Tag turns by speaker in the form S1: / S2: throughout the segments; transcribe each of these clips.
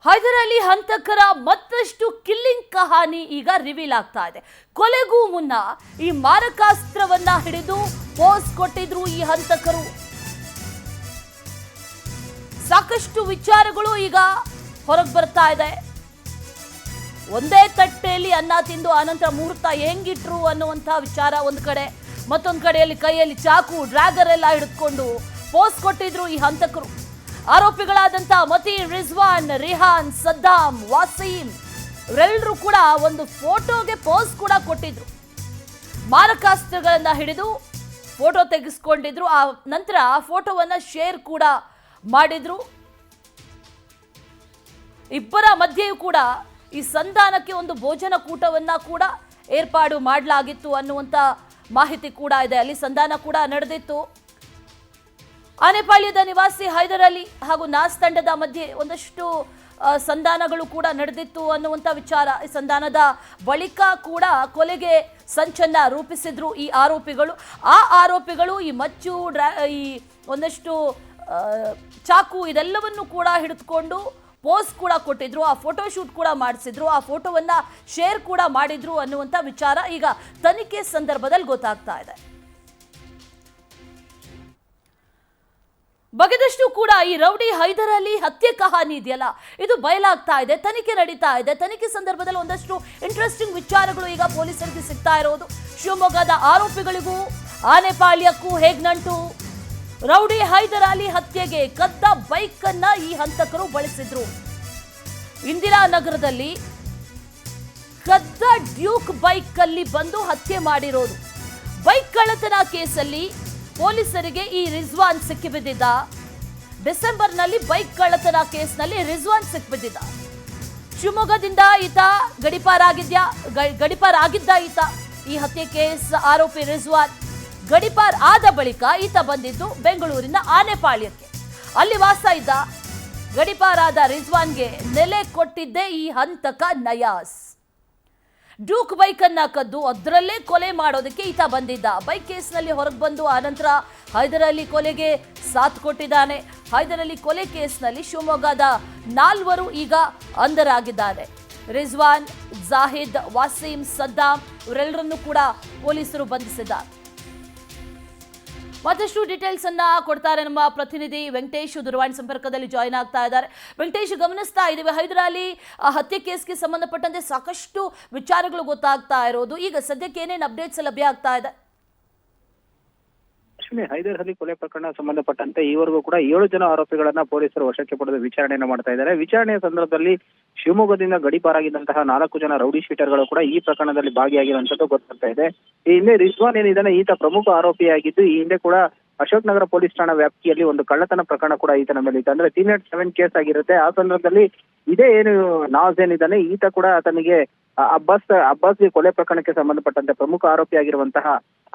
S1: ಹೈದರಾಲಿ ಹಂತಕರ ಮತ್ತಷ್ಟು ಕಿಲ್ಲಿಂಗ್ ಕಹಾನಿ ಈಗ ರಿವೀಲ್ ಆಗ್ತಾ ಇದೆ. ಕೊಲೆಗೂ ಮುನ್ನ ಈ ಮಾರಕಾಸ್ತ್ರವನ್ನ ಹಿಡಿದು ಪೋಸ್ ಕೊಟ್ಟಿದ್ರು ಈ ಹಂತಕರು. ಸಾಕಷ್ಟು ವಿಚಾರಗಳು ಈಗ ಹೊರಗೆ ಬರ್ತಾ ಇದೆ. ಒಂದೇ ತಟ್ಟೆಯಲ್ಲಿ ಅನ್ನ ತಿಂದು ಆನಂತರ ಮುಹೂರ್ತ ಹೆಂಗಿಟ್ರು ಅನ್ನುವಂಥ ವಿಚಾರ ಒಂದು ಕಡೆ, ಮತ್ತೊಂದು ಕಡೆಯಲ್ಲಿ ಕೈಯಲ್ಲಿ ಚಾಕು ಡ್ರ್ಯಾಗರ್ ಎಲ್ಲ ಹಿಡಿದುಕೊಂಡು ಪೋಸ್ ಕೊಟ್ಟಿದ್ರು ಈ ಹಂತಕರು. ಆರೋಪಿಗಳಾದಂಥ ಮತೀನ್, ರಿಜ್ವಾನ್, ರಿಹಾನ್, ಸದ್ದಾಂ, ವಾಸೀಂ ಇವರೆಲ್ಲರೂ ಕೂಡ ಒಂದು ಫೋಟೋಗೆ ಪೋಸ್ ಕೂಡ ಕೊಟ್ಟಿದ್ರು. ಮಾರಕಾಸ್ತ್ರಗಳನ್ನ ಹಿಡಿದು ಫೋಟೋ ತೆಗೆಸ್ಕೊಂಡಿದ್ರು. ಆ ನಂತರ ಆ ಫೋಟೋವನ್ನ ಶೇರ್ ಕೂಡ ಮಾಡಿದ್ರು. ಇಬ್ಬರ ಮಧ್ಯೆಯೂ ಕೂಡ ಈ ಸಂಧಾನಕ್ಕೆ ಒಂದು ಭೋಜನ ಕೂಟವನ್ನ ಕೂಡ ಏರ್ಪಾಡು ಮಾಡಲಾಗಿತ್ತು ಅನ್ನುವಂಥ ಮಾಹಿತಿ ಕೂಡ ಇದೆ. ಅಲ್ಲಿ ಸಂಧಾನ ಕೂಡ ನಡೆದಿತ್ತು. ಆನೆಪಾಳ್ಯದ ನಿವಾಸಿ ಹೈದರ್ ಅಲಿ ಹಾಗೂ ನಾಸ್ ತಂಡದ ಮಧ್ಯೆ ಒಂದಷ್ಟು ಸಂಧಾನಗಳು ಕೂಡ ನಡೆದಿತ್ತು ಅನ್ನುವಂಥ ವಿಚಾರ. ಈ ಸಂಧಾನದ ಬಳಿಕ ಕೂಡ ಕೊಲೆಗೆ ಸಂಚನ್ನ ರೂಪಿಸಿದ್ರು ಈ ಆರೋಪಿಗಳು. ಆ ಆರೋಪಿಗಳು ಈ ಮಚ್ಚು, ಈ ಒಂದಷ್ಟು ಚಾಕು ಇದೆಲ್ಲವನ್ನು ಕೂಡ ಹಿಡಿದುಕೊಂಡು ಪೋಸ್ ಕೂಡ ಕೊಟ್ಟಿದ್ರು. ಆ ಫೋಟೋ ಶೂಟ್ ಕೂಡ ಮಾಡಿಸಿದ್ರು. ಆ ಫೋಟೋವನ್ನ ಶೇರ್ ಕೂಡ ಮಾಡಿದ್ರು ಅನ್ನುವಂಥ ವಿಚಾರ ಈಗ ತನಿಖೆ ಸಂದರ್ಭದಲ್ಲಿ ಗೊತ್ತಾಗ್ತಾ ಇದೆ. ಬಗೆದಷ್ಟು ಕೂಡ ಈ ರೌಡಿ ಹೈದರ್ ಅಲಿ ಹತ್ಯೆ ಕಹಾನಿ ಇದೆಯಲ್ಲ, ಇದು ಬಯಲಾಗ್ತಾ ಇದೆ. ತನಿಖೆ ನಡೀತಾ ಇದೆ. ತನಿಖೆ ಸಂದರ್ಭದಲ್ಲಿ ಒಂದಷ್ಟು ಇಂಟ್ರೆಸ್ಟಿಂಗ್ ವಿಚಾರಗಳು ಈಗ ಪೊಲೀಸರಿಗೆ ಸಿಗ್ತಾ ಇರೋದು. ಶಿವಮೊಗ್ಗದ ಆರೋಪಿಗಳಿಗೂ ಆನೆಪಾಳ್ಯಕ್ಕೂ ಹೇಗ್ ನಂಟು? ರೌಡಿ ಹೈದರ್ ಅಲಿ ಹತ್ಯೆಗೆ ಕದ್ದ ಬೈಕ್ ಅನ್ನ ಈ ಹಂತಕರು ಬಳಸಿದ್ರು. ಇಂದಿರಾನಗರದಲ್ಲಿ ಕದ್ದ ಡ್ಯೂಕ್ ಬೈಕ್ ಅಲ್ಲಿ ಬಂದು ಹತ್ಯೆ ಮಾಡಿರೋದು. ಬೈಕ್ ಕಳ್ಳತನ ಕೇಸಲ್ಲಿ ಪೊಲೀಸರಿಗೆ ಈ ರಿಜ್ವಾನ್ ಸಿಕ್ಕಿಬಿದ್ದಿದ್ದ. ಡಿಸೆಂಬರ್ನಲ್ಲಿ ಬೈಕ್ ಕಳ್ಳತನ ಕೇಸ್ನಲ್ಲಿ ರಿಜ್ವಾನ್ ಸಿಕ್ಕಿಬಿದ್ದಿದ್ದ. ಶಿವಮೊಗ್ಗದಿಂದ ಈತ ಗಡಿಪಾರಾಗಿದ್ದ ಈತ. ಈ ಹತ್ಯೆ ಕೇಸ್ ಆರೋಪಿ ರಿಜ್ವಾನ್ ಗಡಿಪಾರ್ ಆದ ಬಳಿಕ ಈತ ಬಂದಿದ್ದು ಬೆಂಗಳೂರಿನ ಆನೆಪಾಳ್ಯಕ್ಕೆ. ಅಲ್ಲಿ ವಾಸ ಇದ್ದ. ಗಡಿಪಾರಾದ ರಿಜ್ವಾನ್ಗೆ ನೆಲೆ ಕೊಟ್ಟಿದ್ದೆ ಈ ಹಂತಕ ನಯಾಸ್. ಡ್ಯೂಕ್ ಬೈಕ್ ಅನ್ನ ಕದ್ದು ಅದರಲ್ಲೇ ಕೊಲೆ ಮಾಡೋದಕ್ಕೆ ಈತ ಬಂದಿದ್ದ. ಬೈಕ್ ಕೇಸ್ನಲ್ಲಿ ಹೊರಗೆ ಬಂದು ಆನಂತರ ಹೈದರ್ ಅಲಿ ಕೊಲೆಗೆ ಸಾಥ್ ಕೊಟ್ಟಿದ್ದಾನೆ. ಹೈದರ್ ಅಲಿ ಕೊಲೆ ಕೇಸ್ನಲ್ಲಿ ಶಿವಮೊಗ್ಗದ 4 ಈಗ ಅಂಧರಾಗಿದ್ದಾರೆ. ರಿಜ್ವಾನ್, ಜಾಹಿದ್, ವಾಸೀಂ, ಸದ್ದಾಂ ಇವರೆಲ್ಲರನ್ನೂ ಕೂಡ ಪೊಲೀಸರು ಬಂಧಿಸಿದ್ದಾರೆ. ಮತ್ತಷ್ಟು ಡೀಟೇಲ್ಸ್ ಅನ್ನ ಕೊಡ್ತಾರೆ ನಮ್ಮ ಪ್ರತಿನಿಧಿ ವೆಂಕಟೇಶ್. ದೂರವಾಣಿ ಸಂಪರ್ಕದಲ್ಲಿ ಜಾಯಿನ್ ಆಗ್ತಾ ಇದ್ದಾರೆ. ವೆಂಕಟೇಶ್, ಗಮನಿಸ್ತಾ ಇದ್ದೀವಿ ಹೈದರ್ ಅಲಿ ಹತ್ಯೆ ಕೇಸ್ಗೆ ಸಂಬಂಧಪಟ್ಟಂತೆ ಸಾಕಷ್ಟು ವಿಚಾರಗಳು ಗೊತ್ತಾಗ್ತಾ ಇರೋದು. ಈಗ ಸದ್ಯಕ್ಕೆ ಏನೇನು ಅಪ್ಡೇಟ್ಸ್ ಲಭ್ಯ ಆಗ್ತಾ ಇದೆ?
S2: ಹೈದರ್ ಅಲಿ ಕೊಲೆ ಪ್ರಕರಣ ಸಂಬಂಧಪಟ್ಟಂತೆ ಈವರೆಗೂ ಕೂಡ 7 ಜನ ಆರೋಪಿಗಳನ್ನ ಪೊಲೀಸರು ವಶಕ್ಕೆ ಪಡೆದು ವಿಚಾರಣೆಯನ್ನು ಮಾಡ್ತಾ ಇದ್ದಾರೆ. ವಿಚಾರಣೆಯ ಸಂದರ್ಭದಲ್ಲಿ ಶಿವಮೊಗ್ಗದಿಂದ ಗಡಿಪಾರಾಗಿದ್ದಂತಹ 4 ಜನ ರೌಡಿ ಶೀಟರ್ಗಳು ಕೂಡ ಈ ಪ್ರಕರಣದಲ್ಲಿ ಭಾಗಿಯಾಗಿರುವಂತದ್ದು ಗೊತ್ತಾಗ್ತಾ ಇದೆ. ಈ ಹಿಂದೆ ರಿಜ್ವಾನ್ ಏನಿದ್ದಾನೆ ಈತ ಪ್ರಮುಖ ಆರೋಪಿಯಾಗಿದ್ದು, ಈ ಹಿಂದೆ ಕೂಡ ಅಶೋಕ್ ನಗರ ಪೊಲೀಸ್ ಠಾಣಾ ವ್ಯಾಪ್ತಿಯಲ್ಲಿ ಒಂದು ಕಳ್ಳತನ ಪ್ರಕರಣ ಕೂಡ ಈತನ ಮೇಲೆ ಇತ್ತು. ಅಂದ್ರೆ 307 ಕೇಸ್ ಆಗಿರುತ್ತೆ. ಆ ಸಂದರ್ಭದಲ್ಲಿ ಇದೇ ಏನು ನಾಜ್ ಏನಿದ್ದಾನೆ ಈತ ಕೂಡ ಆತನಿಗೆ ಅಬ್ಬಾಸ್ಗೆ ಕೊಲೆ ಪ್ರಕರಣಕ್ಕೆ ಸಂಬಂಧಪಟ್ಟಂತೆ ಪ್ರಮುಖ ಆರೋಪಿಯಾಗಿರುವಂತಹ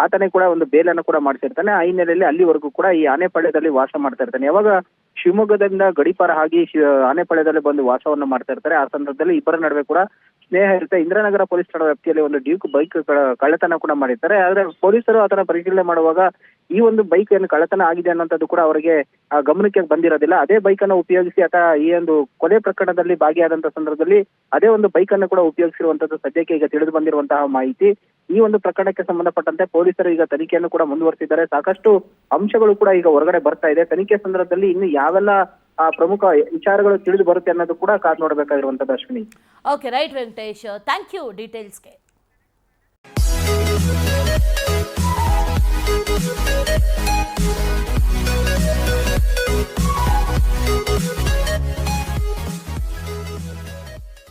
S2: ಆತನೇ ಕೂಡ ಒಂದು ಬೇಲನ್ನು ಕೂಡ ಮಾಡಿಸಿರ್ತಾನೆ. ಆ ಹಿನ್ನೆಲೆಯಲ್ಲಿ ಅಲ್ಲಿವರೆಗೂ ಕೂಡ ಈ ಆನೆಪಾಳ್ಯದಲ್ಲಿ ವಾಸ ಮಾಡ್ತಾ ಇರ್ತಾನೆ. ಯಾವಾಗ ಶಿವಮೊಗ್ಗದಿಂದ ಗಡಿಪಾರ ಆಗಿ ಆನೆಪಾಳ್ಯದಲ್ಲಿ ಬಂದು ವಾಸವನ್ನು ಮಾಡ್ತಾ ಇರ್ತಾರೆ, ಆ ಸಂದರ್ಭದಲ್ಲಿ ಇಬ್ಬರ ನಡುವೆ ಕೂಡ ಸ್ನೇಹ ಇರುತ್ತೆ. ಇಂದಿರಾನಗರ ಪೊಲೀಸ್ ಠಾಣಾ ವ್ಯಾಪ್ತಿಯಲ್ಲಿ ಒಂದು ಡ್ಯೂಕ್ ಬೈಕ್ ಕಳ್ಳತನ ಕೂಡ ಮಾಡಿರ್ತಾರೆ. ಆದ್ರೆ ಪೊಲೀಸರು ಆತನ ಪರಿಶೀಲನೆ ಮಾಡುವಾಗ ಈ ಒಂದು ಬೈಕ್ ಏನು ಕಳ್ಳತನ ಆಗಿದೆ ಅನ್ನೋಂಥದ್ದು ಕೂಡ ಅವರಿಗೆ ಗಮನಕ್ಕೆ ಬಂದಿರೋದಿಲ್ಲ. ಅದೇ ಬೈಕ್ ಅನ್ನು ಉಪಯೋಗಿಸಿ ಆತ ಈ ಒಂದು ಕೊಲೆ ಪ್ರಕರಣದಲ್ಲಿ ಭಾಗಿಯಾದಂತಹ ಸಂದರ್ಭದಲ್ಲಿ ಅದೇ ಒಂದು ಬೈಕ್ ಅನ್ನು ಕೂಡ ಉಪಯೋಗಿಸಿರುವಂತದ್ದು ಸದ್ಯಕ್ಕೆ ಈಗ ತಿಳಿದು ಬಂದಿರುವಂತಹ ಮಾಹಿತಿ. ಈ ಒಂದು ಪ್ರಕರಣಕ್ಕೆ ಸಂಬಂಧಪಟ್ಟಂತೆ ಪೊಲೀಸರು ಈಗ ತನಿಖೆಯನ್ನು ಕೂಡ ಮುಂದುವರೆಸಿದ್ದಾರೆ. ಸಾಕಷ್ಟು ಅಂಶಗಳು ಕೂಡ ಈಗ ಹೊರಗಡೆ ಬರ್ತಾ ಇದೆ. ತನಿಖೆ ಸಂದರ್ಭದಲ್ಲಿ ಇನ್ನು ಯಾವೆಲ್ಲ ಪ್ರಮುಖ ವಿಚಾರಗಳು ತಿಳಿದು ಬರುತ್ತೆ ಅನ್ನೋದು ಕೂಡ ಕಾದು ನೋಡಬೇಕಾಗಿರುವಂತದ್ದು. Ashwini.
S1: Okay, right Venkatesh, thank you ಡೀಟೇಲ್ಸ್ಗೆ.